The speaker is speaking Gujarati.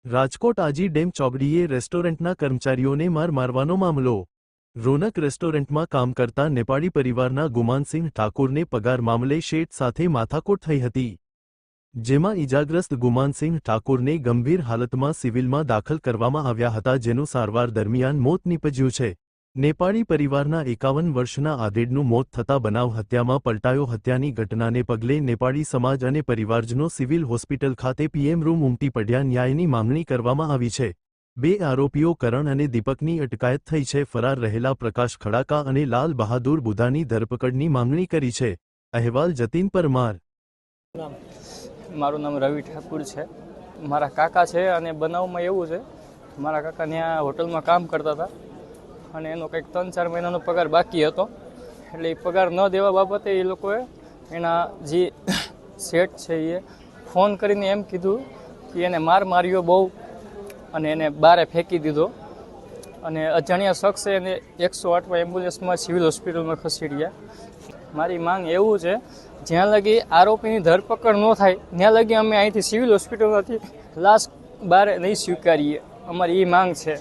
રાજકોટ આજી ડેમ ચોકડીએ રેસ્ટોરન્ટના કર્મચારીઓને માર મારવાનો મામલો। રોનક રેસ્ટોરન્ટમાં કામ કરતા નેપાળી પરિવારના ગુમાનસિંહ ઠાકોરને પગાર મામલે શેઠ સાથે માથાકૂટ થઈ હતી, જેમાં ઈજાગ્રસ્ત ગુમાનસિંહ ઠાકોરને ગંભીર હાલતમાં સિવિલમાં દાખલ કરવામાં આવ્યા હતા, જેનું સારવાર દરમિયાન મોત નીપજ્યું છે। નેપાળી પરિવારના 51 વર્ષના આદેડનું મોત થતા બનાવ હત્યામાં પલટાયો। હત્યાની ઘટનાને પગલે નેપાળી સમાજ અને પરિવારજનો સિવિલ હોસ્પિટલ ખાતે પીએમ રૂમ ઉમટી પડ્યા। ન્યાયની માંગણી કરવામાં આવી છે। બે આરોપીઓ કરણ અને દીપકની અટકાયત થઈ છે। ફરાર રહેલા પ્રકાશ ખડાકા અને લાલ બહાદુર બુધાની ધરપકડની માંગણી કરી છે। અહેવાલ જતીન પરમાર। મારું નામ રવિ ઠાકુર છે। મારા કાકા છે અને બનાવમાં એવું છે, મારા કાકા ત્યાં હોટલમાં કામ કરતા હતા અને એનો કંઈક 3-4 મહિનાનો પગાર બાકી હતો, એટલે એ પગાર ન દેવા બાબતે એ લોકોએ એના જે શેઠ છે એ ફોન કરીને એમ કીધું કે એને માર્યો બહુ અને એને બારે ફેંકી દીધો અને અજાણ્યા શખ્સે એને 108માં એમ્બ્યુલન્સમાં સિવિલ હોસ્પિટલમાં ખસેડ્યા। મારી માંગ એવું છે, જ્યાં લગી આરોપીની ધરપકડ ન થાય ત્યાં લગી અમે અહીંથી સિવિલ હોસ્પિટલમાંથી લાશ બહાર નહીં સ્વીકારીએ, અમારી એ માંગ છે।